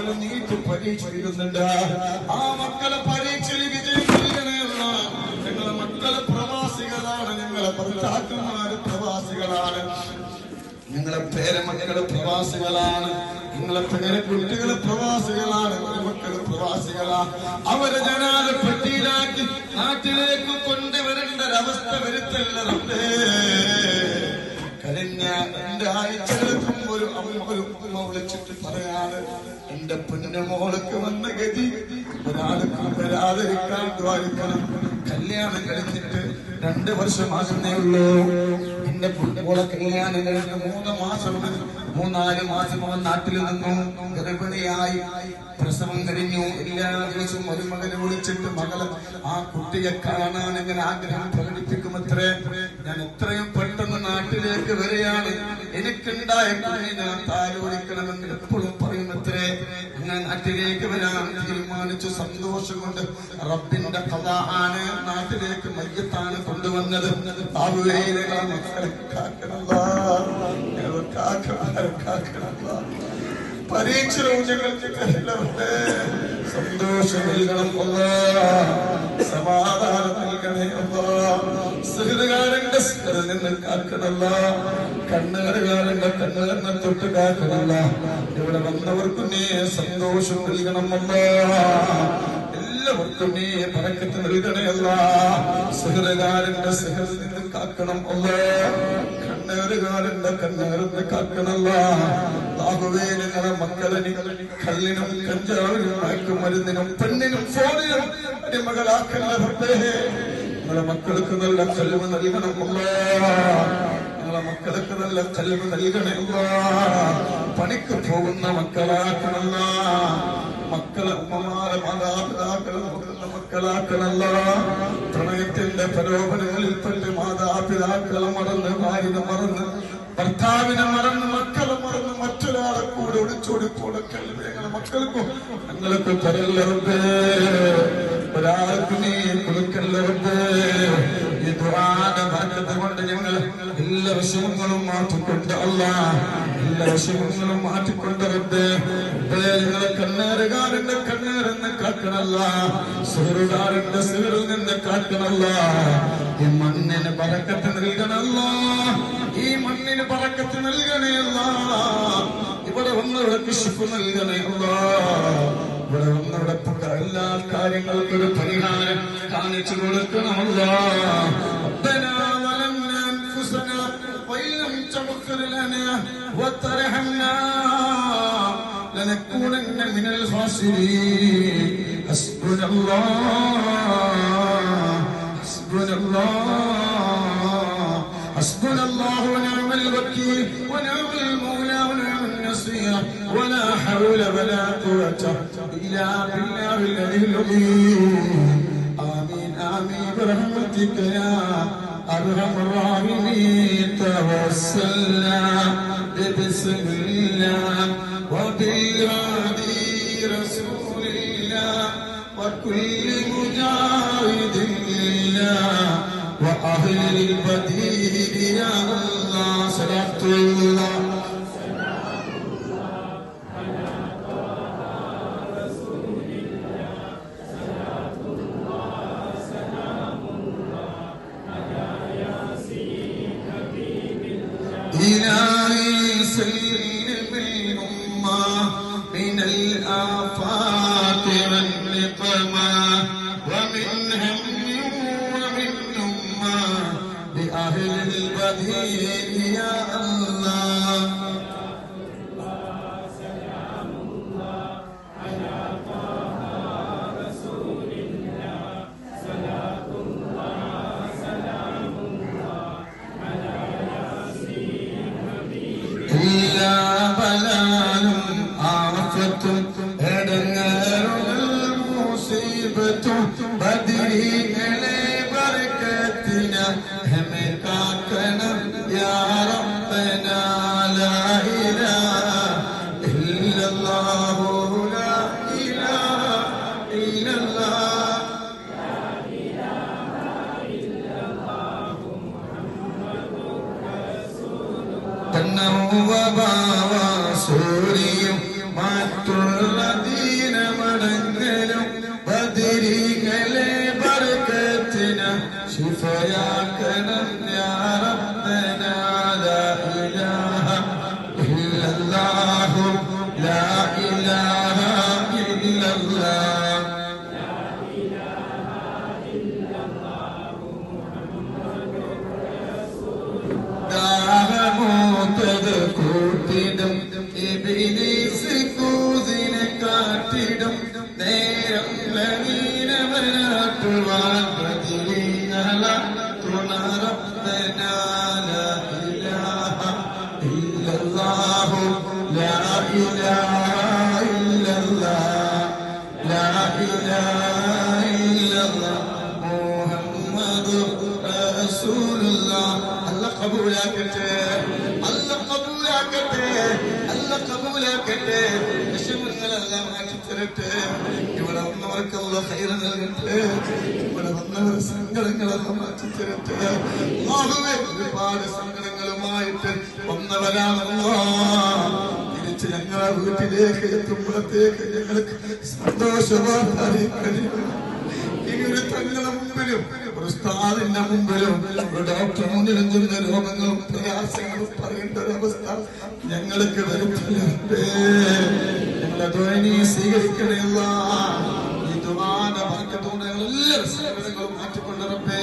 മക്കളെ നീറ്റ് പരീക്ഷ എഴുതുന്നുണ്ട്. ആ മക്കളെ പരീക്ഷയിൽ വിജയം നൽകണമല്ല. ഞങ്ങളെ മക്കളെ പ്രവാസികളാണ്, ഞങ്ങളെ ഭർത്താക്കന്മാര് പ്രവാസികളാണ്, ഞങ്ങളെ പേരമക്കള് പ്രവാസികളാണ്, നിങ്ങളെ പേരക്കുട്ടികള് പ്രവാസികളാണ്, മക്കള് പ്രവാസികളാണ്. അവരെ ജനാലപ്പെട്ടിയിലാക്കി നാട്ടിലേക്ക് കൊണ്ടുവരേണ്ട ഒരവസ്ഥ വരുത്തല്ല റബ്ബേ. കഴിഞ്ഞ 2 ആഴ്ചകൾക്കും ഒരു ഉമ്മ വിളിച്ചിട്ട് പറയാണ്, എന്റെ പൊന്നുമോൾക്ക് വന്ന ഗതി ഒരാൾക്കും വരാതിരിക്കാൻ ദ്വാരിക്കണം. കല്യാണം കഴിഞ്ഞിട്ട് 2 വർഷമാകുന്നേ ഉള്ളൂ. എന്റെ പൊന്നുമോളെ കല്യാണം കഴിഞ്ഞ് 3-4 മാസം അവൻ നാട്ടിൽ നിന്നു. ഗർഭിണിയായി പ്രസവം കഴിഞ്ഞു. എല്ലാ ദിവസവും ഒരു മകനെ വിളിച്ചിട്ട് മകളെ ആ കുട്ടിയെ കാണാൻ എങ്ങനെ ആഗ്രഹം പ്രകടിപ്പിക്കുമത്രേ. ഞാൻ എത്രയും പെട്ടെന്ന് നാട്ടിലേക്ക് വരികയാണ്, എനിക്കുണ്ടായ കുഞ്ഞിനെ ഞാൻ താലോലിക്കണമെന്ന് എപ്പോഴും പറയുമത്രേ. ഞാൻ നാട്ടിലേക്ക് വരാൻ തീരുമാനിച്ചു. സന്തോഷം കൊണ്ട് റബ്ബിന്റെ ഖദാ ആണ്, നാട്ടിലേക്ക് മയ്യത്താണ് കൊണ്ടുവന്നത്. മക്കളെ കാക്കണല്ലാ, കാക്കണല്ലാ. പരീക്ഷണവും ഞങ്ങൾക്ക് കരുതട്ടെ. സന്തോഷം നൽകണം അല്ലാ, സമാധാനം നൽകണേ അല്ലാ. സിഹ്റുകാരന്റെ സിഹ്റിൽ നിന്ന് കാക്കണല്ലാ, കണ്ണേറുകാരന്റെ കണ്ണേറിനെ തൊട്ട് കാക്കണല്ല. ഇവിടെ വന്നവർക്കും നീ സന്തോഷം നൽകണം അല്ലാ, എല്ലാവർക്കും നീ ബറക്കത്ത് നൽകണേ അല്ലാ. സിഹ്റുകാരന്റെ സിഹ്റിൽ നിന്ന് കാക്കണം അല്ലാ, കണ്ണേറുകാരന്റെ കണ്ണേറിനെ കാക്കണല്ല. ആകുവേ നിങ്ങളെ മക്കളെ കല്ലിനും കഞ്ചാവിനും മയക്കുമരുന്നിനും പെണ്ണിനും ഫോണിനും അടിമകളാക്കല്ല റബ്ബേ. നിങ്ങളെ മക്കൾക്ക് നല്ല കൽവ് നൽകണം അല്ലാ, നിങ്ങളെ മക്കൾക്ക് നല്ല കൽവ് നൽകണേ അല്ലാ. പണിക്ക് പോകുന്ന മക്കളാക്കണല്ല, മക്കളെ ഉമ്മമാരെ മാതാപിതാക്കളെ മക്കളാക്കണല്ല. പ്രണയത്തിന്റെ പ്രലോഭനങ്ങളിൽപ്പെട്ട് മാതാപിതാക്കളെ മറന്ന്, ഭാര്യനെ മറന്ന്, ഭർത്താവിനെ മറന്ന്, മക്കളെ മറന്ന് മറ്റൊരാളെ കൂടെ ഒളിച്ചോടി പോടക്കല്ലേ. ഞങ്ങളെ മക്കൾക്കും ഞങ്ങൾക്ക് തരല്ലേ, ഒരാൾക്ക് നീ കൊടുക്കല്ലേ. ഈ ദുആന്റെ ബറക്കത്ത് കൊണ്ട് ഞങ്ങൾ എല്ലാ വിഷമങ്ങളും മാറ്റിക്കൊണ്ട് അല്ലാ, എല്ലാ വിഷമങ്ങളും മാറ്റിക്കൊണ്ട് റബ്ബേ. ഞങ്ങളെ കണ്ണേറുകാരന്റെ കണ്ണേറെന്ന് കാക്കണല്ല, സിഹ്റുകാരന്റെ സിഹ്റിൽ നിന്ന് കാക്കണല്ല. ഈ മണ്ണിന് ബറക്കത്ത് നൽകണല്ല, ഈ മണ്ണിന് ബറക്കത്ത് നൽകണേയല്ല. ഇവിടെ വന്നവിടെ കൃഷിപ്പ് നൽകണേയല്ല. ഇവിടെ വന്നവിടെ എല്ലാ കാര്യങ്ങൾക്കും ഒരു പരിഹാരം കാണിച്ചു കൊടുക്കണമല്ല. ربنا ظلمنا أنفسنا وإن لم تغفر لنا وترحمنا لنكونن من الخاسرين. حسبنا الله حسبنا الله حسبنا الله ونعم الوكيل ونعم المولى ونعم النصير ولا حول ولا قوة إلا بالله العلي العظيم. آمين آمين برحمتك يا أرحم الراحمين. توسلنا ببسم الله وبالهادي رسول الله وكل مجاهد لله وأهل البديل يا الله. صلاة الله إلهي سلم الأمة من الآفات والنقمة ومن هم ومن أمة بأهل البديل يا الله. إلا بلاء آفة إدنار المصيبة بدري إلي بركتنا هم كاكنا يا മറ്റുള്ള ദീനമടങ്ങലും ബദരികളെ ബർക്കത്തിന് ശിഫയാക്കണം യാ റബ്ബനാ ലാ ഇലാഹ ഇല്ലല്ലാഹു ലാ ഇലാഹ ഇല്ലല്ലാഹ് ദാഹമോത്തത് കൂട്ടിടും ഇബ്ലീസ് കൂസിനെ കാട്ടിടും നേരം ലവീനവനാക്കുവാൻ പ്രതിങ്ങള തുണറബ്ബനാ ലാ ഇലാഹ ഇല്ലല്ലാഹു ലാ ഇലാഹ ഇല്ലല്ലാഹ് ലാ ഇലാഹ ഇല്ലല്ലാഹ് മുഹമ്മദുർ റസൂലുള്ളാഹ്. അല്ലാഹ് കബൂലാക്കട്ടെ, അല്ലാഹ് കബൂലാക്കട്ടെ, അല്ലാഹ് കബൂലാക്കട്ടെ. വിഷമങ്ങളെല്ലാം മാറ്റിത്തരട്ടെ. ഇവിടെ വന്നവർക്ക് അല്ലാഹ് ഖൈർ നൽകട്ടെ. ഇവിടെ വന്നവർ സങ്കടങ്ങളെല്ലാം മാറ്റിത്തരട്ടെ. അല്ലാഹുവേ, ഒരുപാട് സങ്കടങ്ങളുമായിട്ട് വന്നവരാണല്ലോ. തിരിച്ച് ഞങ്ങളെ വീട്ടിലേക്ക് എത്തുമ്പോഴത്തേക്ക് ഞങ്ങൾക്ക് സന്തോഷവാർത്ത അറിയിക്കണേ. ഇങ്ങനെ തങ്ങളുടെ മുമ്പിലും ഉസ്താദിന്റെ മുമ്പിലും ഡോക്ടർ മുന്നിലും ചെന്ന രോഗങ്ങളും പ്രയാസങ്ങളും പറയേണ്ട ഒരവസ്ഥ ഞങ്ങൾക്ക് വരുത്തല്ലേ. ഞങ്ങളെ ദ്വനി സ്വീകരിക്കണേ. ഈ ദുആന്റെ ബർക്കത്തോടെ ഞങ്ങളെല്ലാവരും സങ്കടങ്ങളും മാറ്റിക്കൊണ്ടിരപ്പേ.